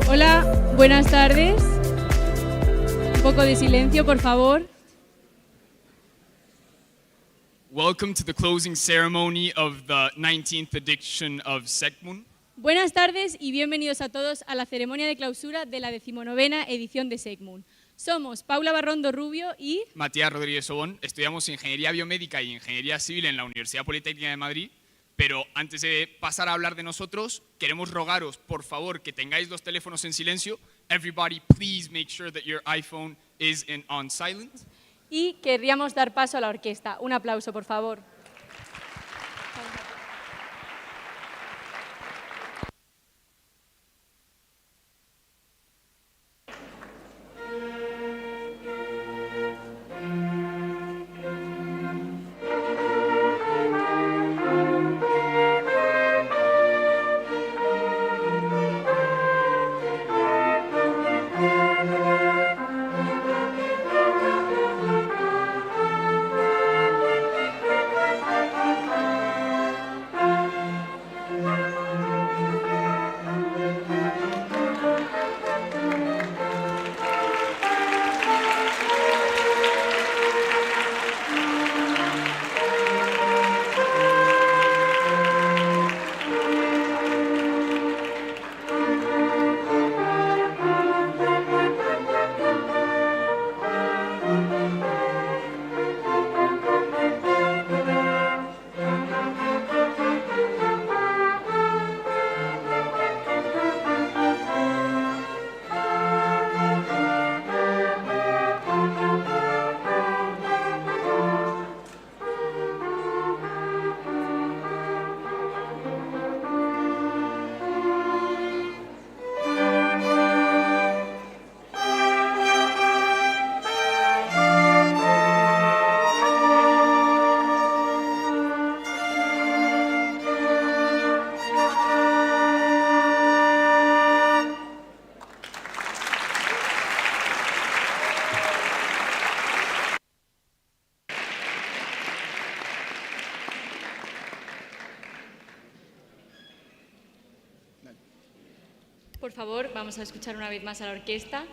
Hola, buenas tardes. Un poco de silencio, por favor. Welcome to the closing ceremony of the 19th edition of SEKMUN. Buenas tardes y bienvenidos a todos a la ceremonia de clausura de la 19ª edición de SEKMUN. Somos Paula Barrondo Rubio y Matías Rodríguez Sobón. Estudiamos Ingeniería Biomédica y Ingeniería Civil en la Universidad Politécnica de Madrid. Pero antes de pasar a hablar de nosotros, queremos rogaros, por favor, que tengáis los teléfonos en silencio. Everybody, please make sure that your iPhone is on silent. y querríamos dar paso a la orquesta. Un aplauso, por favor. Por favor, vamos a escuchar una vez más a la orquesta.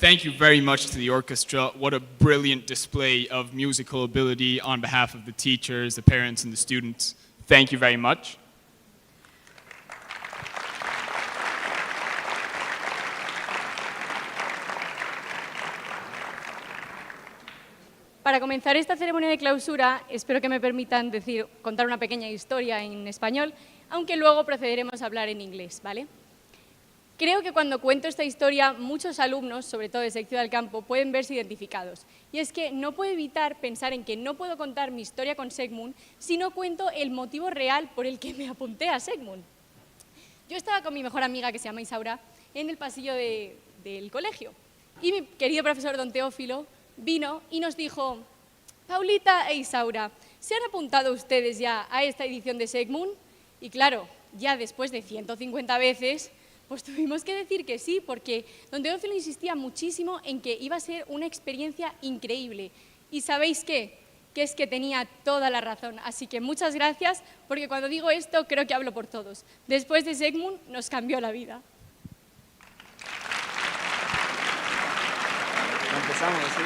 Thank you very much to the orchestra. What a brilliant display of musical ability on behalf of the teachers, the parents, and the students. Thank you very much. Para comenzar esta ceremonia de clausura, espero que me permitan contar una pequeña historia en español, aunque luego procederemos a hablar en inglés, ¿vale? Creo que cuando cuento esta historia, muchos alumnos, sobre todo de Sección del Campo, pueden verse identificados. Y es que no puedo evitar pensar en que no puedo contar mi historia con SEKMUN si no cuento el motivo real por el que me apunté a SEKMUN. Yo estaba con mi mejor amiga, que se llama Isaura, en el pasillo del colegio. Y mi querido profesor don Teófilo vino y nos dijo: Paulita e Isaura, ¿se han apuntado ustedes ya a esta edición de SEKMUN? Y claro, ya después de 150 veces, pues tuvimos que decir que sí, porque don Teófilo insistía muchísimo en que iba a ser una experiencia increíble. ¿Y sabéis qué? Que es que tenía toda la razón. Así que muchas gracias, porque cuando digo esto creo que hablo por todos. Después de SEKMUN nos cambió la vida. Empezamos, ¿sí?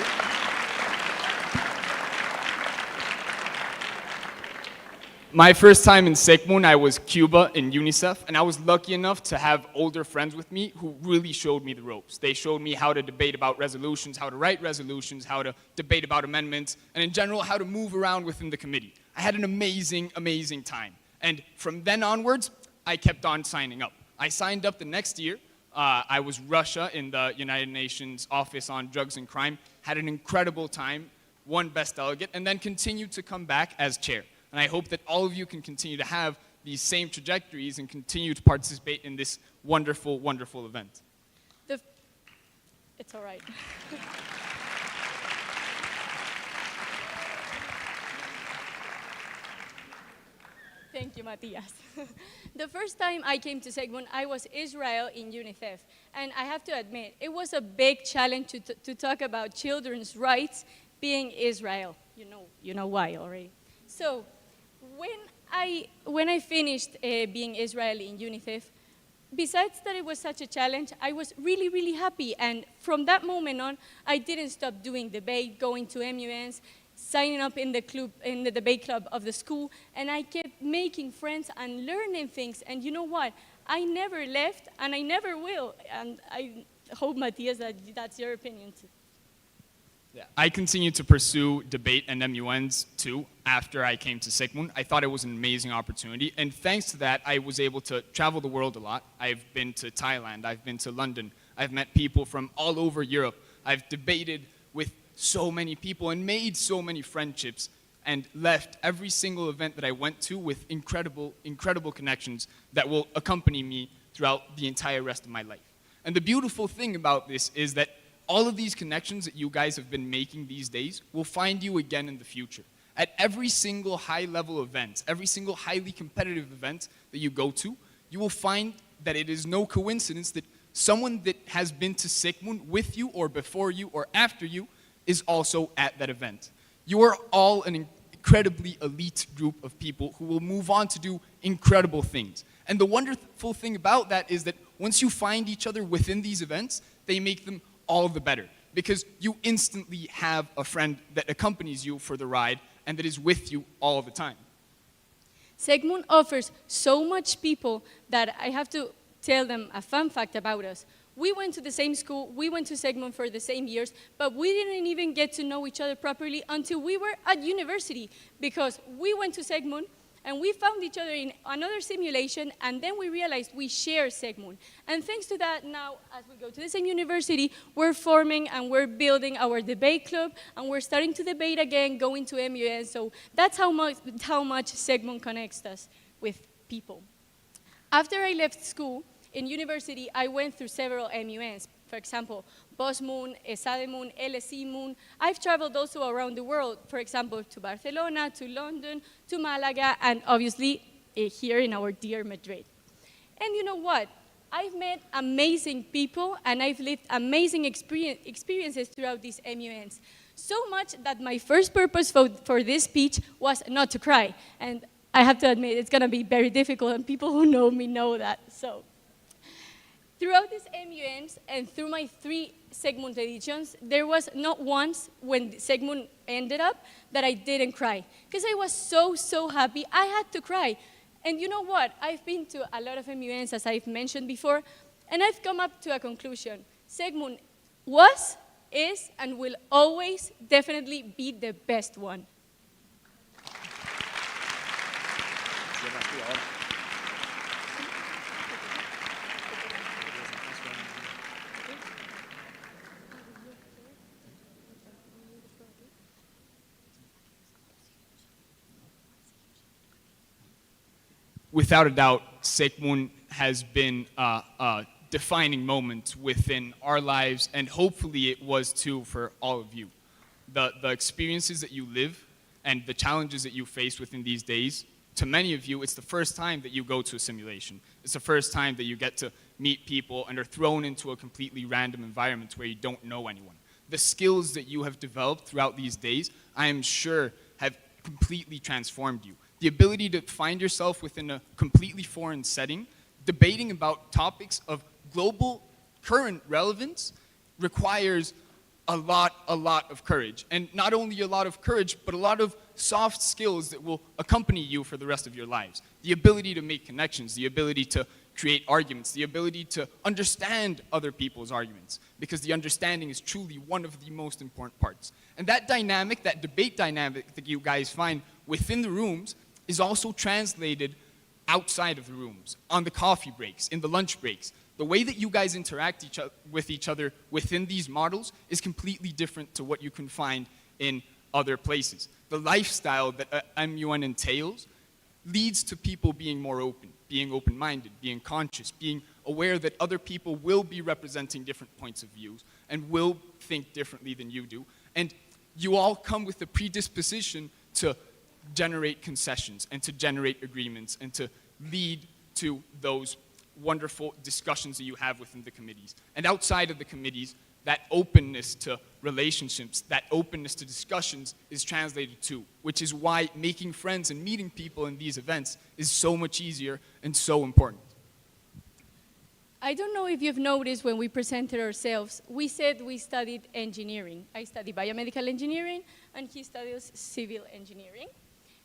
My first time in SEKMUN, I was Cuba in UNICEF, and I was lucky enough to have older friends with me who really showed me the ropes. They showed me how to debate about resolutions, how to write resolutions, how to debate about amendments, and in general, how to move around within the committee. I had an amazing, amazing time. And from then onwards, I kept on signing up. I signed up the next year. I was Russia in the United Nations Office on Drugs and Crime, had an incredible time, won Best Delegate, and then continued to come back as chair. And I hope that all of you can continue to have these same trajectories and continue to participate in this wonderful, wonderful event. It's all right. Thank you, Matthias. The first time I came to SEKMUN, I was Israel in UNICEF. And I have to admit, it was a big challenge to talk about children's rights being Israel. You know why already. So, when I finished being Israeli in UNICEF, besides that it was such a challenge, I was really, really happy. And from that moment on, I didn't stop doing debate, going to MUNs, signing up in the debate club of the school, and I kept making friends and learning things. And you know what? I never left, and I never will. And I hope, Matthias, that's your opinion too. Yeah. I continued to pursue debate and MUNs too after I came to SEKMUN. I thought it was an amazing opportunity, and thanks to that, I was able to travel the world a lot. I've been to Thailand, I've been to London, I've met people from all over Europe, I've debated with so many people and made so many friendships, and left every single event that I went to with incredible, incredible connections that will accompany me throughout the entire rest of my life. And the beautiful thing about this is that all of these connections that you guys have been making these days will find you again in the future. At every single high-level event, every single highly competitive event that you go to, you will find that it is no coincidence that someone that has been to SEKMUN with you or before you or after you is also at that event. You are all an incredibly elite group of people who will move on to do incredible things. And the wonderful thing about that is that once you find each other within these events, they make them all the better, because you instantly have a friend that accompanies you for the ride and that is with you all the time. SEKMUN offers so much people that I have to tell them a fun fact about us. We went to the same school, we went to SEKMUN for the same years, but we didn't even get to know each other properly until we were at university, because we went to SEKMUN and we found each other in another simulation, and then we realized we share SEKMUN. And thanks to that, now, as we go to the same university, we're forming and we're building our debate club, and we're starting to debate again, going to MUN. So that's how much SEKMUN connects us with people. After I left school, in university, I went through several MUNs. For example, BOSMUN, SADEMUN, LSEMUN. I've traveled also around the world, for example, to Barcelona, to London, to Malaga, and obviously here in our dear Madrid. And you know what? I've met amazing people, and I've lived amazing experiences throughout these MUNs. So much that my first purpose for this speech was not to cry. And I have to admit, it's going to be very difficult, and people who know me know that. So throughout these MUNs and through my 3 SEKMUN editions, there was not once when SEKMUN ended up that I didn't cry. Because I was so, so happy. I had to cry. And you know what? I've been to a lot of MUNs, as I've mentioned before, and I've come up to a conclusion. SEKMUN was, is, and will always definitely be the best one. Without a doubt, SEKMUN has been a defining moment within our lives, and hopefully it was too for all of you. The experiences that you live and the challenges that you face within these days, to many of you, it's the first time that you go to a simulation. It's the first time that you get to meet people and are thrown into a completely random environment where you don't know anyone. The skills that you have developed throughout these days, I am sure, have completely transformed you. The ability to find yourself within a completely foreign setting, debating about topics of global current relevance requires a lot of courage. And not only a lot of courage, but a lot of soft skills that will accompany you for the rest of your lives. The ability to make connections, the ability to create arguments, the ability to understand other people's arguments, because the understanding is truly one of the most important parts. And that dynamic, that debate dynamic that you guys find within the rooms is also translated outside of the rooms, on the coffee breaks, in the lunch breaks. The way that you guys interact with each other within these models is completely different to what you can find in other places. The lifestyle that MUN entails leads to people being more open, being open-minded, being conscious, being aware that other people will be representing different points of views and will think differently than you do. And you all come with a predisposition to generate concessions and to generate agreements and to lead to those wonderful discussions that you have within the committees. And outside of the committees, that openness to relationships, that openness to discussions is translated too, which is why making friends and meeting people in these events is so much easier and so important. I don't know if you've noticed when we presented ourselves, we said we studied engineering. I studied biomedical engineering, and he studies civil engineering.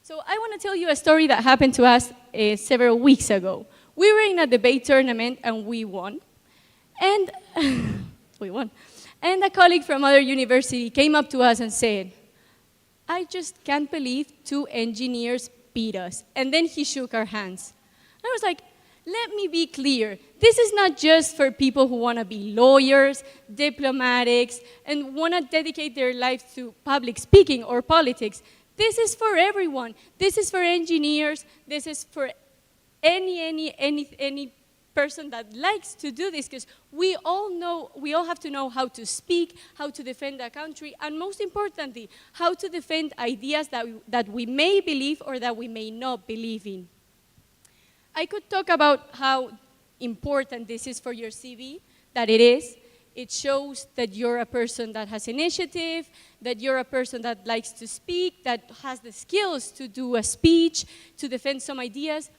So I want to tell you a story that happened to us several weeks ago. We were in a debate tournament, and we won. And we won. And a colleague from other university came up to us and said, "I just can't believe 2 engineers beat us." And then he shook our hands. I was like, let me be clear. This is not just for people who want to be lawyers, diplomatics, and want to dedicate their lives to public speaking or politics. This is for everyone. This is for engineers. This is for any person that likes to do this, because we all have to know how to speak, how to defend a country, and most importantly, how to defend ideas that we may believe or that we may not believe in. I could talk about how important this is for your CV, that it is. It shows that you're a person that has initiative, that you're a person that likes to speak, that has the skills to do a speech, to defend some ideas.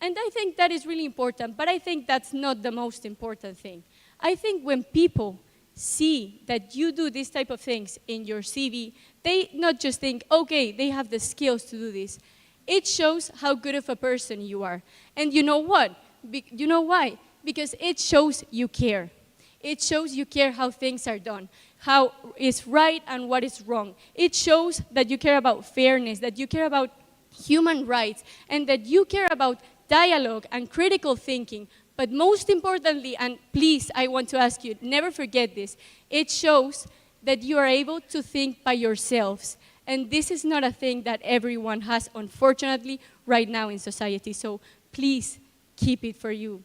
And I think that is really important, but I think that's not the most important thing. I think when people see that you do these type of things in your CV, they not just think, okay, they have the skills to do this. It shows how good of a person you are. And you know what? You know why? Because it shows you care. It shows you care how things are done, how is right and what is wrong. It shows that you care about fairness, that you care about human rights, and that you care about dialogue and critical thinking. But most importantly, and please, I want to ask you, never forget this, it shows that you are able to think by yourselves. And this is not a thing that everyone has, unfortunately, right now in society. So please keep it for you.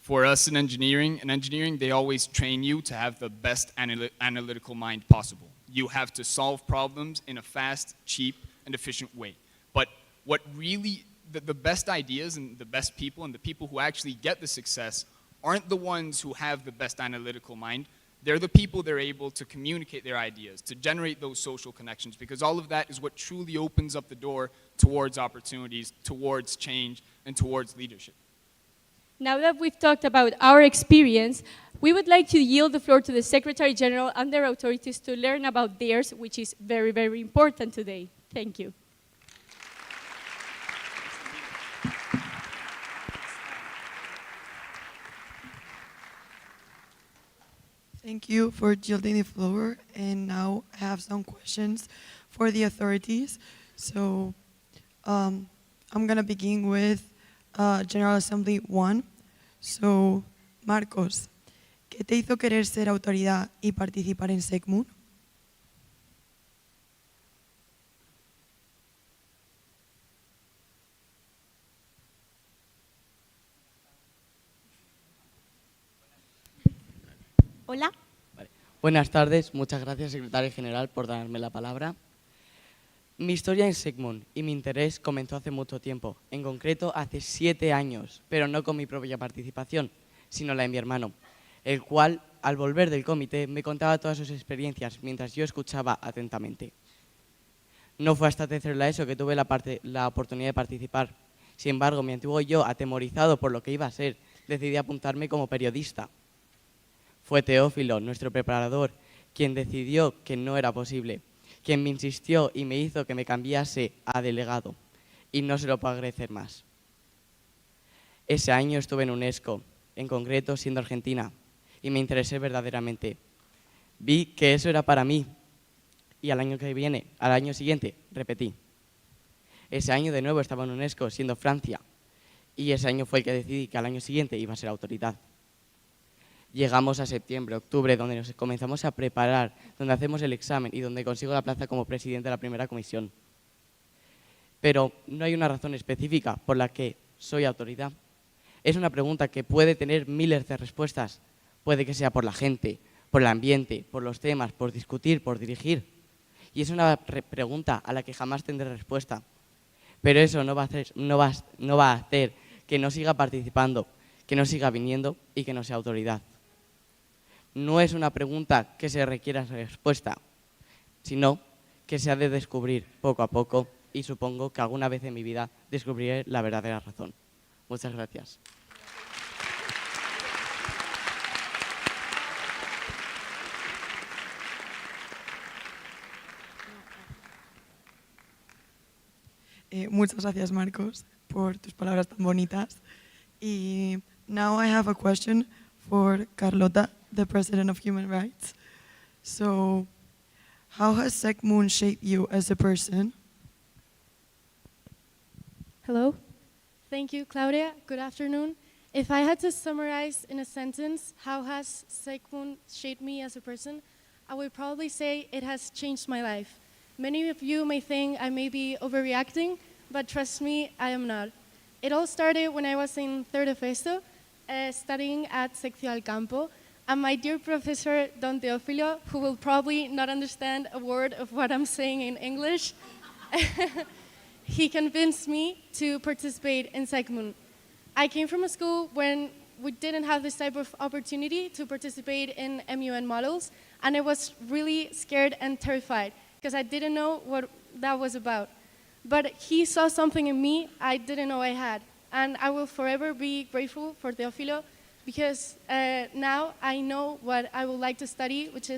For us in engineering, they always train you to have the best analytical mind possible. You have to solve problems in a fast, cheap, and efficient way. But what really, the best ideas and the best people and the people who actually get the success aren't the ones who have the best analytical mind. They're the people that are able to communicate their ideas, to generate those social connections, because all of that is what truly opens up the door towards opportunities, towards change, and towards leadership. Now that we've talked about our experience, we would like to yield the floor to the Secretary General and their authorities to learn about theirs, which is very, very important today. Thank you. Thank you for yielding the floor. And now I have some questions for the authorities. So I'm going to begin with General Assembly 1. So, Marcos, ¿qué te hizo querer ser autoridad y participar en SEKMUN? Hola. Vale. Buenas tardes, muchas gracias, secretario general, por darme la palabra. Mi historia en SEKMUN y mi interés comenzó hace mucho tiempo, en concreto hace 7 años, pero no con mi propia participación, sino la de mi hermano, el cual, al volver del comité, me contaba todas sus experiencias mientras yo escuchaba atentamente. No fue hasta tercero de la ESO que tuve la oportunidad de participar. Sin embargo, mi antiguo yo, atemorizado por lo que iba a ser, decidí apuntarme como periodista. Fue Teófilo, nuestro preparador, quien decidió que no era posible, quien me insistió y me hizo que me cambiase a delegado, y no se lo puedo agradecer más. Ese año estuve en UNESCO, en concreto siendo argentina, y me interesé verdaderamente. Vi que eso era para mí, y al año siguiente, repetí. Ese año de nuevo estaba en UNESCO siendo Francia, y ese año fue el que decidí que al año siguiente iba a ser autoridad. Llegamos a septiembre, octubre, donde nos comenzamos a preparar, donde hacemos el examen y donde consigo la plaza como presidente de la primera comisión. Pero no hay una razón específica por la que soy autoridad. Es una pregunta que puede tener miles de respuestas. Puede que sea por la gente, por el ambiente, por los temas, por discutir, por dirigir. Y es una pregunta a la que jamás tendré respuesta. Pero eso no va a hacer que no siga participando, que no siga viniendo y que no sea autoridad. No es una pregunta que se requiera respuesta, sino que se ha de descubrir poco a poco y supongo que alguna vez en mi vida descubriré la verdadera razón. Muchas gracias. Muchas gracias, Marcos, por tus palabras tan bonitas. Y now I have a question for Carlota, the President of Human Rights. So, how has SEKMUN shaped you as a person? Hello. Thank you, Claudia. Good afternoon. If I had to summarize in a sentence how has SEKMUN shaped me as a person, I would probably say it has changed my life. Many of you may think I may be overreacting, but trust me, I am not. It all started when I was in third of ESO, studying at Sección al Campo, and my dear professor, Don Teófilo, who will probably not understand a word of what I'm saying in English, he convinced me to participate in SEKMUN. I came from a school when we didn't have this type of opportunity to participate in MUN models, and I was really scared and terrified because I didn't know what that was about. But he saw something in me I didn't know I had, and I will forever be grateful for Teófilo because now I know what I would like to study, which is